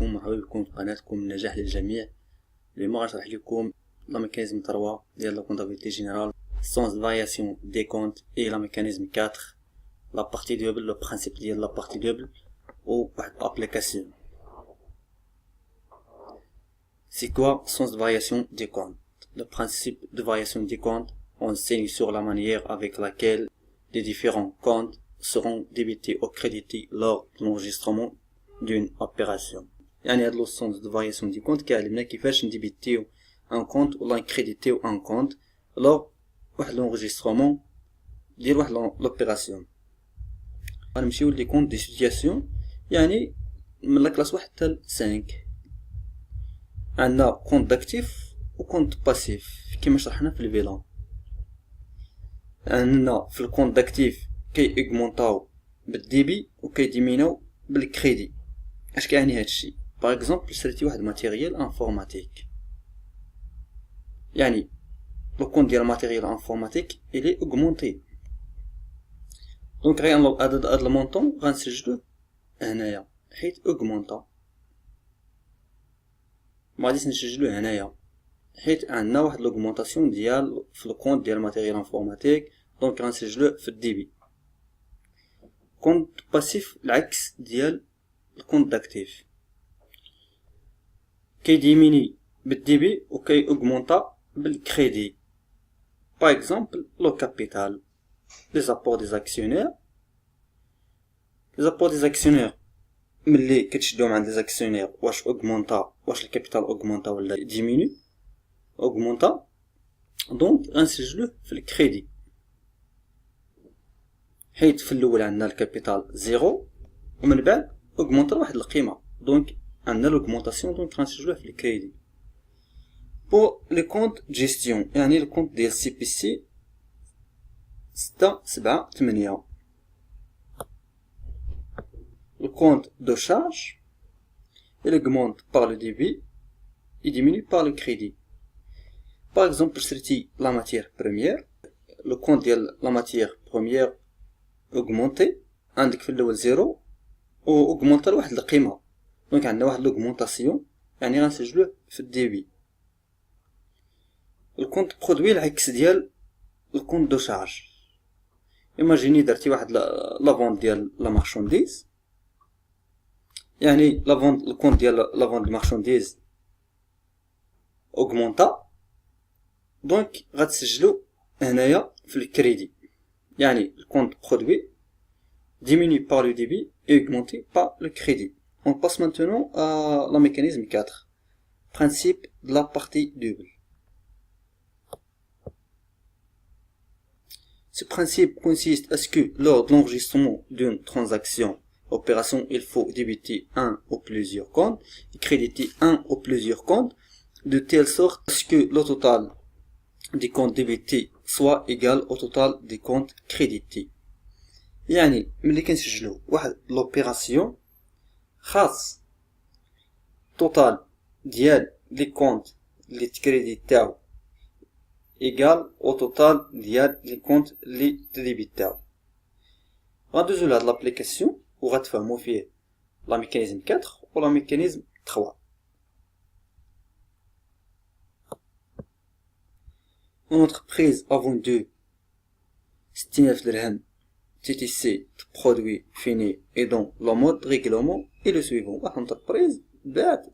عليكم، مرحبا بكم في قناتكم النجاح للجميع. اليوم غنشرح لكم لا ميكانيزم 3 ديال لا كونطابيلتي جينيرال، سونس دو فارياسيون دي كونت اي لا ميكانيزم 4، لا بارتي دوبل، لو برانسيپ ديال لا بارتي دوبل و واحد الابليكاسيون. C'est quoi sens de variation des comptes? Le principe de variation des comptes enseigne sur la manière avec laquelle les différents comptes seront débités ou crédités lors de l'enregistrement d'une opération. يعني هاد لو سونس دو فارياسيون دي كونت كيعلمنا كيفاش نديبيتيو ان كونت ولا نكريديتيو ان كونت لور واحد لونجسترومون ديال واحد لوبيراسيون. غنمشيو لي كونت دي سيتياسيون، يعني من لا كلاس 1 حتى 5. عندنا كونت داكتيف و كونت باسيف كما شرحنا في الفيلان. عندنا في الكونت داكتيف كي اغمونطاو بالديبي و كيديميناو بالكريدي. اش كيعني هادشي؟ باغ اكزومبل شريتي واحد ماتيريال انفورماتيك، يعني لو كونت ديال ماتيريال انفورماتيك الي اوغمونطي، دونك غينلوغ هاد المونطون غنسجلوه هنايا حيت اوغمونطا. مغاديش نسجلوه هنايا حيت عندنا واحد لوغمونطاسيون ديال في الكونت ديال ماتيريال انفورماتيك، دونك غنسجلوه في الديبي. كونت باسيف العكس ديال الكونت داكتيف، كيديميني بالديبي و كي اوغمونطا بالكريدي. باغ اكزومبل لو كابيتال، لي زابور دي زاكسيونير. لي زابور دي زاكسيونير ملي كتشدوهم عند لي زاكسيونير واش اوغمونطا، واش الكابيتال اوغمونطا ولا ديميني اوغمونطا، دونك غنسجلوه في الكريدي حيت في الاول عندنا الكابيتال زيرو ومن بعد اوغمونطا واحد القيمه، دونك عندنا لوغمونطاسيون، دونك غنسجلوه في الكريدي. بو لي كونت جيستيون، يعني الكونت ديال سي بي سي 6 7 8. Le compte de charge, il augmente par le débit et diminue par le crédit. Par exemple, si la matière première, le compte de la matière première augmenté, عندك في الأول 0 و augmente لواحد القيمة، دونك عندنا واحد l'augmentation، يعني غنسجلوه في الديبي. الكونت برودوي العكس ديال الكونت دو شارج. ايماجيني درتي واحد لا فونت ديال لا مارشانديز، يعني لا فونت الكونت ديال لا فونت دو مارشانديز اوغمونطا، دونك غتسجلو هنايا في الكريدي، يعني الكونت برودوي diminue par le débit et augmenté par le crédit. On passe maintenant à la mécanisme 4, principe de la partie double. Ce principe consiste à ce que lors de l'enregistrement d'une transaction opération, il faut débiter un ou plusieurs comptes et créditer un ou plusieurs comptes de telle sorte à ce que le total des comptes débités soit égal au total des comptes crédités. يعني ملي كنسجلو واحد لوبيراسيون خاص توتال ديال لي كونت لي تكريديتاو ايغال او توتال ديال لي كونت لي تديبيتاو. غندوزو لهاد لابليكاسيون وغتفهموا فيه لا ميكانيزم 4 و لا ميكانيزم 3. Une entreprise a vendu 60,000 dirhams TTC de produits finis et dont le mode de règlement est le suivant. واحد entreprise باعت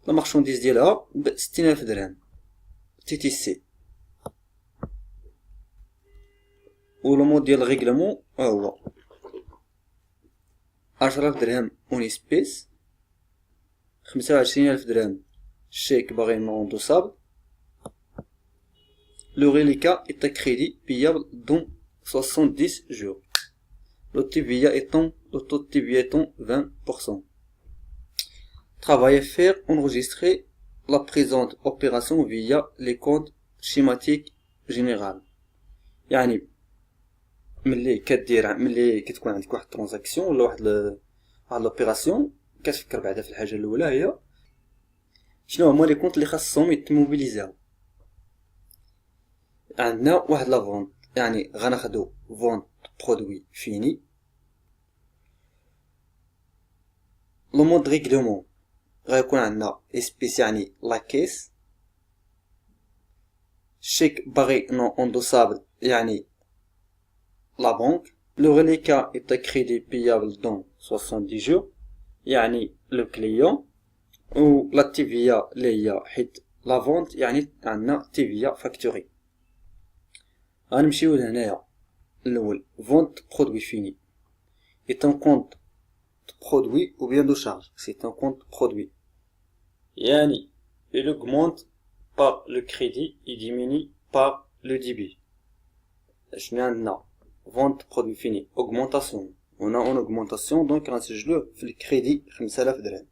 لا مارشانديز ديالها ب 60,000 درهم TTC و لو مود ديال ريغلومون هو 10,000 درهم اون اسبيس، 25,000 درهم chèque baraiement endossable. Le reliquat est à crédit payable dans 70 jours. Le taux de TVA étant 20%. Travail à faire, enregistrer la présente opération via les comptes schématiques générales. يعني ملي كتكون عندك واحد ترانزاكسيون ولا واحد لوبيراسيون، كتفكر بعدا في الحاجه الاولى هي شنو هما لي كونط اللي خاصهم يتموبيليزاو. عندنا واحد لا فونت، يعني غناخدو فونت برودوي فيني. لو مود ريغلومون غيكون عندنا اسبيس يعني لا كيس. شيك باغي نون اندوسابل يعني لا بنك. لو reliquat est à crédit payable dans 70 jours يعني لو كليون. و لا TVA اللي هي حيت لا فونت يعني عندنا TVA فاكتوري. غنمشيو لهنايا الاول vente produit fini est un compte produit ou bien de charge. C'est un compte produit يعني il augmente par le crédit et diminue par le débit. شنو عندنا vente produit fini augmentation. On a une augmentation donc غنسجلوه في الكريدي 5000 درهم.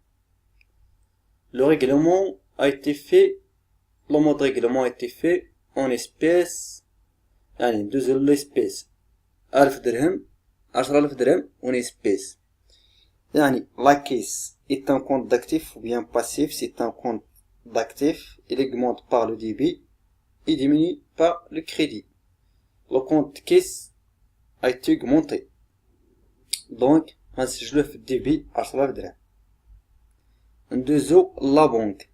Le règlement a été fait, le mode règlement a été fait en espèces يعني ندوزو للespèce 1000 درهم 10000 درهم en espèces. يعني la caisse est un compte d'actif ou bien passif. C'est un compte d'actif. Il augmente par le débit et diminue par le crédit. Le compte caisse a été augmenté. Donc, غنسجلوه في الديبي 10000 درهم. ندوزو la banque.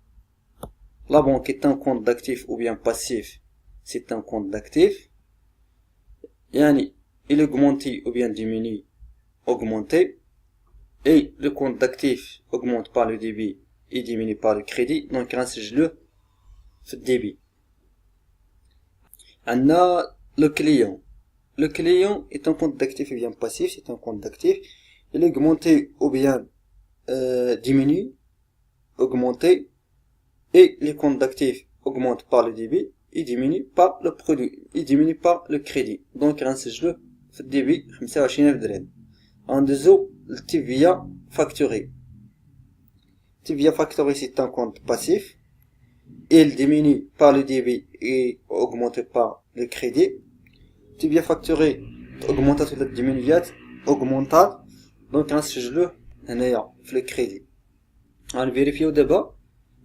La banque est un compte d'actif ou bien passif. C'est un compte d'actif. يعني il augmente ou bien diminue, augmenté. Et le compte d'actif augmente par le débit et diminue par le crédit. Donc غنسجلوه في الديبي. عندنا le client. Le client est un compte d'actif ou bien passif. C'est un compte d'actif. Il augmente ou bien diminue, augmenté. Et les comptes d'actifs augmentent par le débit et diminuent par le produit et diminuent par le crédit. Donc غنسجلوه في الديبي 25000 درهم. غندوزو للتيفيا فاكتوري. TVA facturé c'est un compte passif. Il diminue par le débit et augmente par le crédit. TVA facturé augmentation ولا diminuات augmentale. Donc غنسجلوه هنايا في الكريدي. غنفيريفيو دابا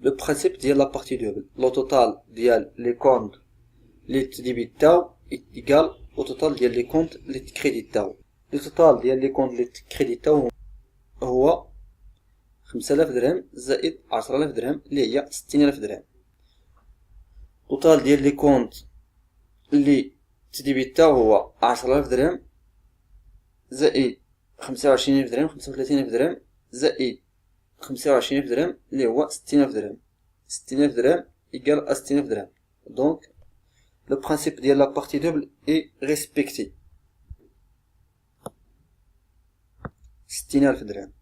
لو برانسيب ديال لا بارتي دوبل. لو توتال ديال لي كونت لي تديبيتاو ايكال او توتال ديال لي كونت لي تكريديتاو. لو توتال ديال لي كونت لي تكريديتاو هو 5000 درهم زائد 10000 درهم اللي هي 60000 درهم. توتال ديال لي كونت اللي تديبيتاو هو 10000 درهم زائد 25000 درهم 35000 درهم زائد 25000 درهم اللي هو 60000 درهم. 60000 درهم égal à 60000 درهم. Donc le principe ديال la partie double est respecté. 60000 درهم.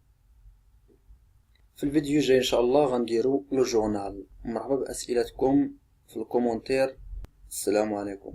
في الفيديو الجاي ان شاء الله غنديرو لو جورنال. مرحبا باسئلتكم في الكومونتير. السلام عليكم.